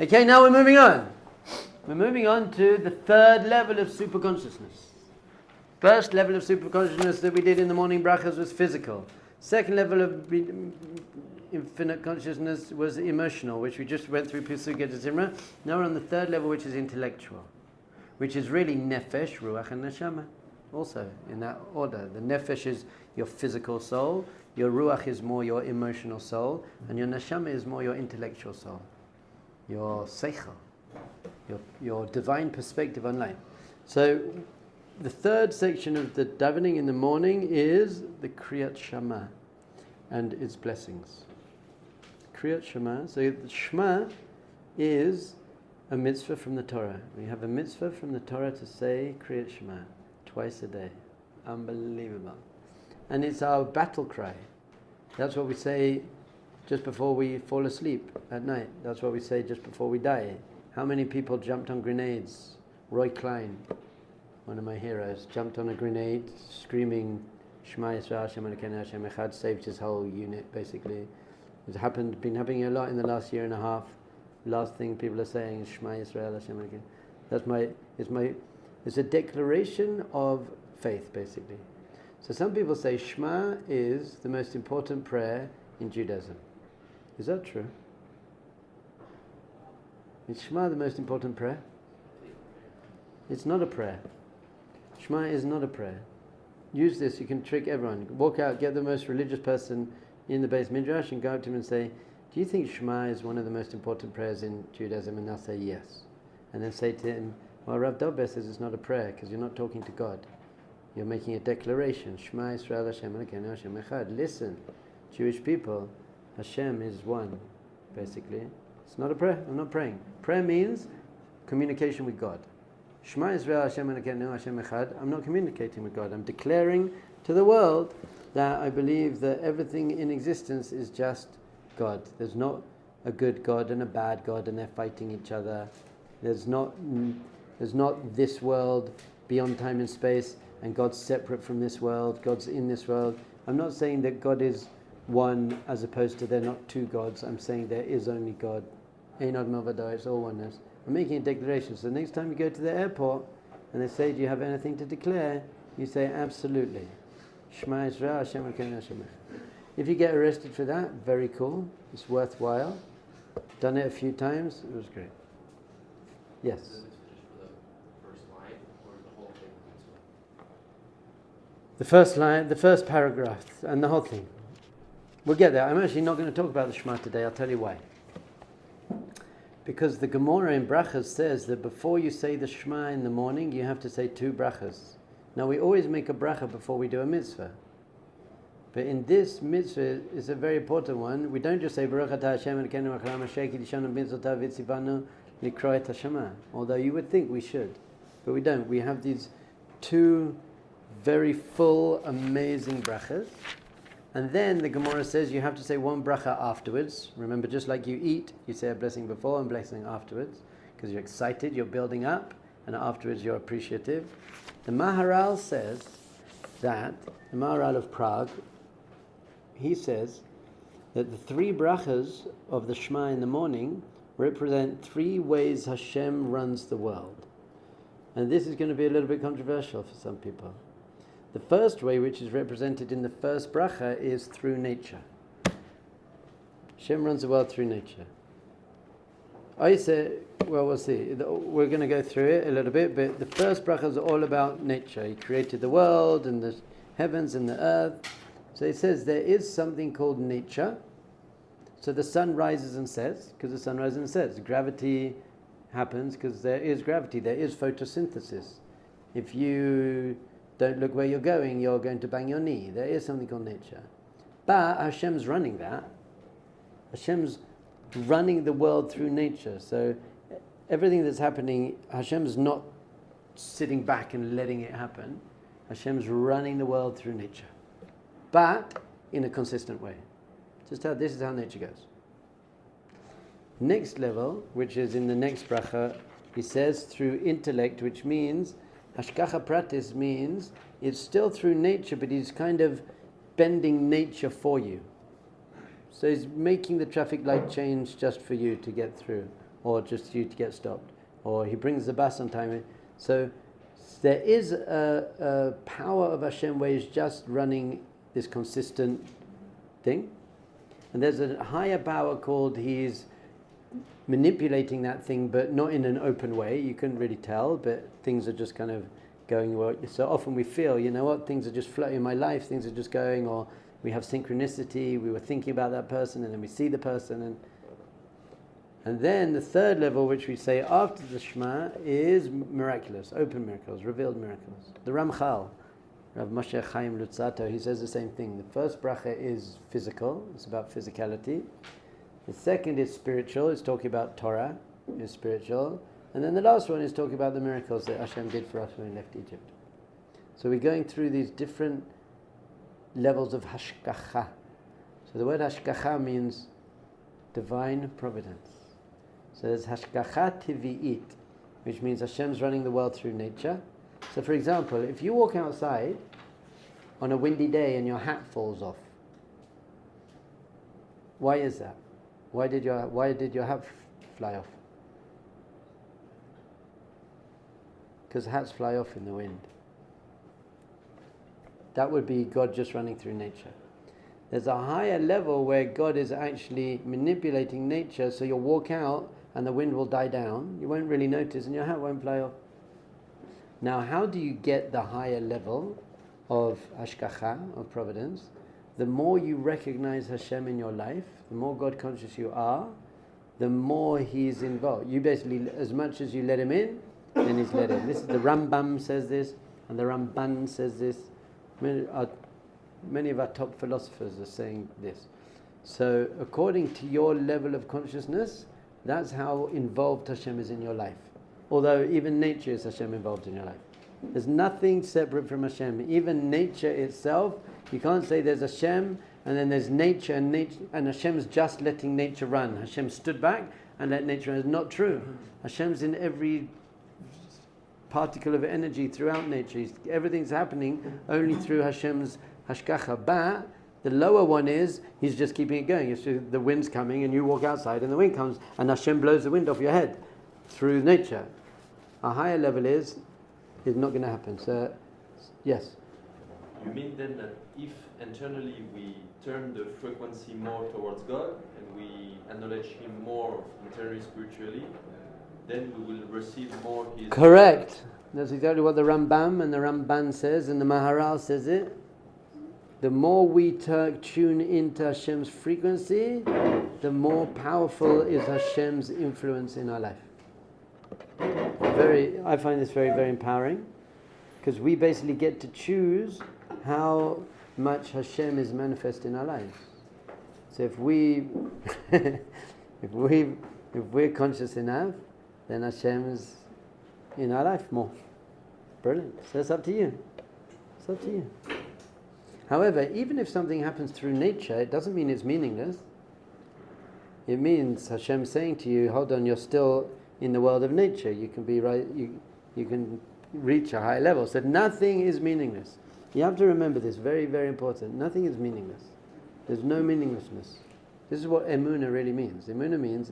Okay, now we're moving on. We're moving on to the third level of superconsciousness. First level of superconsciousness that we did in the morning brachas was physical. Second level of infinite consciousness was emotional, which we just went through Pesukei de Zimra. Now we're on the third level, which is intellectual, which is really nefesh, ruach, and neshama. Also, in that order. The nefesh is your physical soul, your ruach is more your emotional soul, and your neshama is more your intellectual soul, your seichel, your divine perspective on life. So, the third section of the davening in the morning is the Kriyat Shema and its blessings. Kriyat Shema. So, the Shema is a mitzvah from the Torah. We have a mitzvah from the Torah to say Kriyat Shema twice a day. Unbelievable. And it's our battle cry. That's what we say just before we fall asleep at night. That's what we say just before we die. How many people jumped on grenades? Roy Klein, one of my heroes, jumped on a grenade screaming Shema Yisrael Hashem Elokeinu Hashem Echad, saved his whole unit basically. It's been happening a lot in the last year and a half. Last thing people are saying is Shema Yisrael Hashem Elokeinu. It's a declaration of faith basically. So some people say Shema is the most important prayer in Judaism. Is that true? Is Shema the most important prayer? It's not a prayer. Shema is not a prayer. Use this, you can trick everyone. Walk out, get the most religious person in the Beis Midrash and go up to him and say, do you think Shema is one of the most important prayers in Judaism? And they'll say yes. And then say to him, well, Rav Dobbe says it's not a prayer because you're not talking to God. You're making a declaration. Shema Yisrael Hashem Elokeinu Hashem Echad. Listen, Jewish people, Hashem is one, basically. It's not a prayer. I'm not praying. Prayer means communication with God. Shema Yisrael Hashem Elokeinu Hashem Echad. I'm not communicating with God. I'm declaring to the world that I believe that everything in existence is just God. There's not a good God and a bad God and they're fighting each other. There's not this world beyond time and space and God's separate from this world, God's in this world. I'm not saying that God is one as opposed to there are not two gods. I'm saying there is only God. Ein od milvado, it's all oneness. I'm making a declaration. So the next time you go to the airport and they say, do you have anything to declare? You say, absolutely. Shema Yisrael Hashem Elokeinu Hashem Echad. If you get arrested for that, very cool. It's worthwhile. Done it a few times. It was great. Yes? The first line, the first paragraph, and the whole thing. We'll get there. I'm actually not going to talk about the Shema today. I'll tell you why. Because the Gemara in Brachas says that before you say the Shema in the morning, you have to say 2 brachas. Now we always make a bracha before we do a mitzvah. But in this mitzvah, it's a very important one. We don't just say Baruch atah Hashem Elokeinu melech haolam asher kiddushanu b'mitzvotav v'tzivanu likro et Hashema. Although you would think we should. But we don't. We have these 2 very full, amazing brachas. And then the Gemara says you have to say 1 bracha afterwards. Remember, just like you eat, you say a blessing before and blessing afterwards. Because you're excited, you're building up, and afterwards you're appreciative. The Maharal says that, the Maharal of Prague, he says that the 3 brachas of the Shema in the morning represent 3 ways Hashem runs the world. And this is going to be a little bit controversial for some people. The first way, which is represented in the first bracha, is through nature. Hashem runs the world through nature. I say, well, we'll see. We're going to go through it a little bit, but the first bracha is all about nature. He created the world and the heavens and the earth. So it says there is something called nature. So the sun rises and sets, because the sun rises and sets. Gravity happens because there is gravity. There is photosynthesis. If you don't look where you're going to bang your knee. There is something called nature. But Hashem's running that. Hashem's running the world through nature. So everything that's happening, Hashem's not sitting back and letting it happen. Hashem's running the world through nature. But in a consistent way. This is how nature goes. Next level, which is in the next bracha, he says through intellect, which means Hashgacha Pratit means it's still through nature, but he's kind of bending nature for you. So he's making the traffic light change just for you to get through. or just you to get stopped, or he brings the bus on time. So there is a power of Hashem where he's just running this consistent thing. And there's a higher power called he's manipulating that thing, but not in an open way. You couldn't really tell, but things are just kind of going. Well, so often we feel, you know what, things are just floating in my life, things are just going, or we have synchronicity, we were thinking about that person, and then we see the person. And then the third level, which we say after the Shema, is miraculous, open miracles, revealed miracles. The Ramchal, Rav Moshe Chaim Lutzato, he says the same thing. The first bracha is physical, it's about physicality. The second is spiritual, it's talking about Torah, is spiritual. And then the last one is talking about the miracles that Hashem did for us when we left Egypt. So we're going through these different levels of Hashgacha. So the word Hashgacha means Divine Providence. So there's Hashgacha Tivi'it, which means Hashem's running the world through nature. So for example, if you walk outside on a windy day and your hat falls off, why is that? Why did your hat fly off? Because hats fly off in the wind. That would be God just running through nature. There's a higher level where God is actually manipulating nature, so you'll walk out and the wind will die down. You won't really notice and your hat won't fly off. Now, how do you get the higher level of Hashgacha, of providence? The more you recognize Hashem in your life, the more God conscious you are, the more He's involved. You basically, as much as you let Him in, then He's let in. This is the Rambam says this, and the Ramban says this. Many of our top philosophers are saying this. So according to your level of consciousness, that's how involved Hashem is in your life. Although even nature is Hashem involved in your life. There's nothing separate from Hashem. Even nature itself, you can't say there's Hashem and then there's nature and Hashem's just letting nature run. Hashem stood back and let nature run. It's not true. Hashem's in every particle of energy throughout nature. Everything's happening only through Hashem's Hashgacha. But the lower one is, He's just keeping it going. It's just the wind's coming and you walk outside and the wind comes and Hashem blows the wind off your head through nature. A higher level is not going to happen. So, yes? You mean then that if internally we turn the frequency more towards God and we acknowledge Him more internally, spiritually, then we will receive more His... Correct. That's exactly what the Rambam and the Ramban says, and the Maharal says it. The more we tune into Hashem's frequency, the more powerful is Hashem's influence in our life. I find this very, very empowering, because we basically get to choose how much Hashem is manifest in our lives. So if we're conscious enough, then Hashem is in our life more. Brilliant. So it's up to you. It's up to you. However, even if something happens through nature, it doesn't mean it's meaningless. It means Hashem saying to you, hold on, you're still in the world of nature. You can be right. You can reach a high level. So nothing is meaningless. You have to remember this. Very, very important. Nothing is meaningless. There's no meaninglessness. This is what emunah really means. Emunah means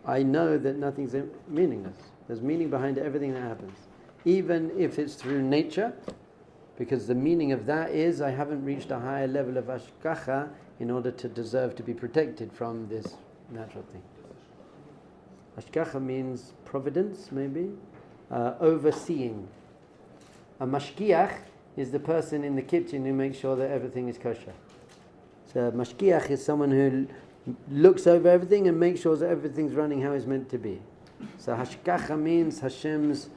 I know that nothing's meaningless. There's meaning behind everything that happens, even if it's through nature, because the meaning of that is I haven't reached a higher level of Hashgacha in order to deserve to be protected from this natural thing. Hashgacha means providence, maybe, overseeing. A mashgiach is the person in the kitchen who makes sure that everything is kosher. So a mashgiach is someone who looks over everything and makes sure that everything's running how it's meant to be. So Hashgacha means Hashem's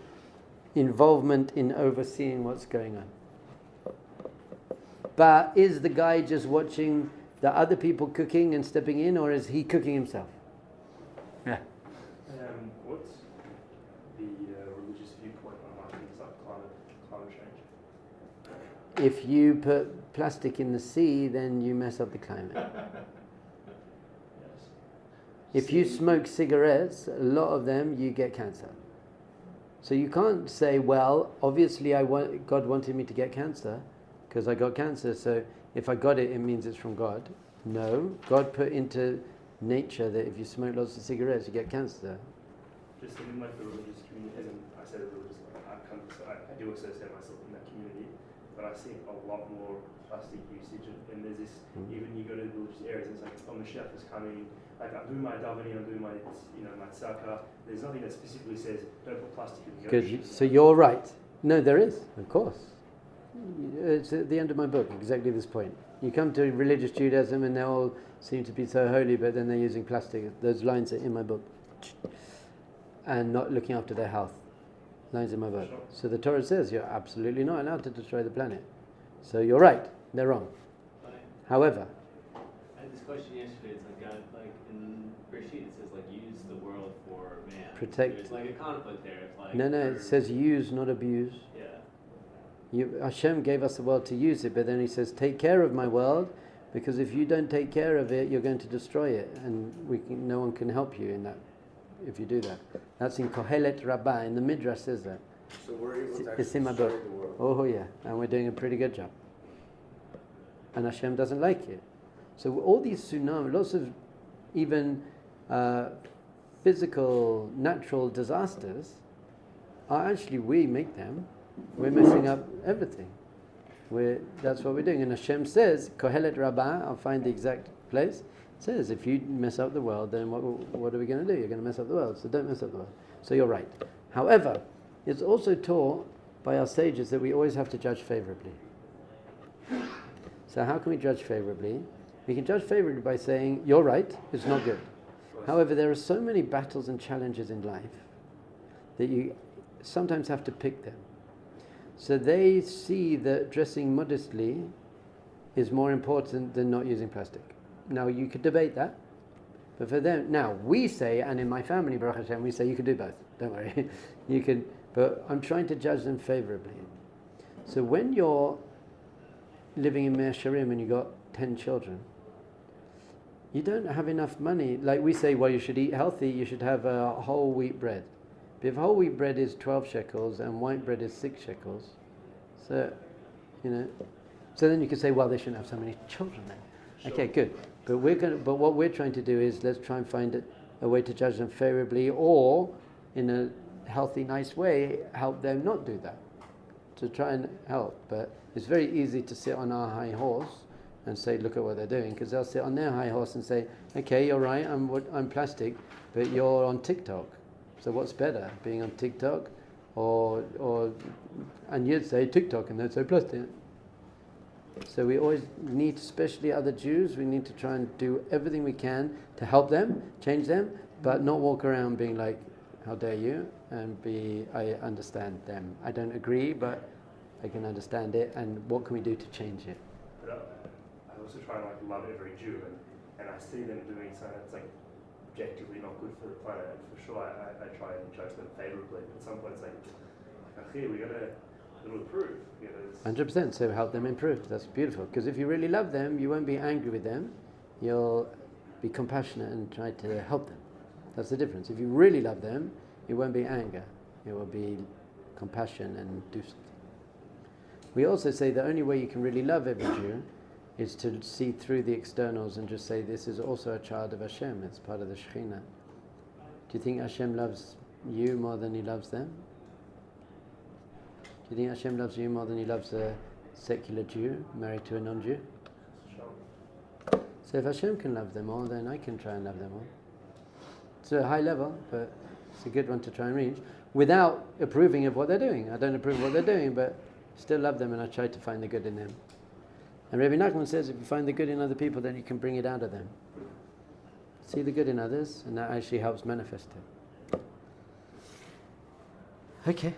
involvement in overseeing what's going on. But is the guy just watching the other people cooking and stepping in, or is he cooking himself? Yeah. What's the religious viewpoint on things like climate change? If you put plastic in the sea, then you mess up the climate. Yes. If you smoke cigarettes, a lot of them, you get cancer. So you can't say, well, obviously God wanted me to get cancer because I got cancer, so if I got it, it means it's from God. No, God put into nature that if you smoke lots of cigarettes, you get cancer. just in like the religious community, and I say the religious, I do associate myself in that community, but I see a lot more plastic usage, and there's this, even you go to religious areas, it's like, oh, Mashiach is coming, like I'm doing my davening, I'm doing my, my tzedakah, there's nothing that specifically says, don't put plastic in the ocean. Good, so you're right. No, there is, of course. It's at the end of my book, exactly this point. You come to religious Judaism and they all seem to be so holy, but then they're using plastic. Those lines are in my book. And not looking after their health. Lines in my book. Sure. So the Torah says you're absolutely not allowed to destroy the planet. So you're right, they're wrong. However, I had this question yesterday. It's like God, like in Bereshit, it says like use the world for man. Protect. There's like a conflict there. It's like no, it says use, not abuse. Yeah. Hashem gave us the world to use it, but then He says, take care of my world, because if you don't take care of it, you're going to destroy it, and no one can help you in that. If you do that, that's in Kohelet Rabbah. In the Midrash says that. So we're able to It's actually in my destroy book. the world. Oh yeah, and we're doing a pretty good job. And Hashem doesn't like it. So all these tsunamis, lots of even physical, natural disasters, are actually we make them. We're messing up everything. That's what we're doing. And Hashem says, Kohelet Rabbah, I'll find the exact place, says if you mess up the world, then what are we going to do? You're going to mess up the world, so don't mess up the world. So you're right. However, it's also taught by our sages that we always have to judge favorably. So how can we judge favorably? We can judge favorably by saying, you're right, it's not good. However, there are so many battles and challenges in life that you sometimes have to pick them. So they see that dressing modestly is more important than not using plastic. Now you could debate that, but for them, now we say, and in my family, Baruch Hashem, we say you can do both. Don't worry, you can. But I'm trying to judge them favorably. So when you're living in Mea Sharim and you've got 10 children, you don't have enough money. Like we say, well, you should eat healthy. You should have whole wheat bread. But if whole wheat bread is 12 shekels and white bread is 6 shekels, so so then you could say, well, they shouldn't have so many children then. Sure. Okay, good. But what we're trying to do is let's try and find a way to judge them favorably, or in a healthy, nice way, help them not do that. To try and help. But it's very easy to sit on our high horse and say, look at what they're doing, because they'll sit on their high horse and say, okay, you're right, I'm plastic, but you're on TikTok. So what's better, being on TikTok, and you'd say TikTok and they'd say plastic. So we always need, especially other Jews, we need to try and do everything we can to help them, change them, but not walk around being like, how dare you, and I understand them. I don't agree, but I can understand it, and what can we do to change it? But I also try and love every Jew, and I see them doing something that's objectively not good for the planet, and for sure I try and judge them favorably. At some point it's here we gotta improve. 100%, so help them improve. That's beautiful, because if you really love them, you won't be angry with them, you'll be compassionate and try to help them. That's the difference. If you really love them, it won't be anger, it will be compassion and do something. We also say the only way you can really love every Jew is to see through the externals and just say this is also a child of Hashem, it's part of the Shekhinah. Do you think Hashem loves you more than He loves them? Do you think Hashem loves you more than He loves a secular Jew married to a non-Jew? Sure. So if Hashem can love them all, then I can try and love them all. It's a high level, but it's a good one to try and reach without approving of what they're doing. I don't approve of what they're doing, but still love them, and I try to find the good in them. And Rabbi Nachman says if you find the good in other people, then you can bring it out of them. See the good in others, and that actually helps manifest it. Okay.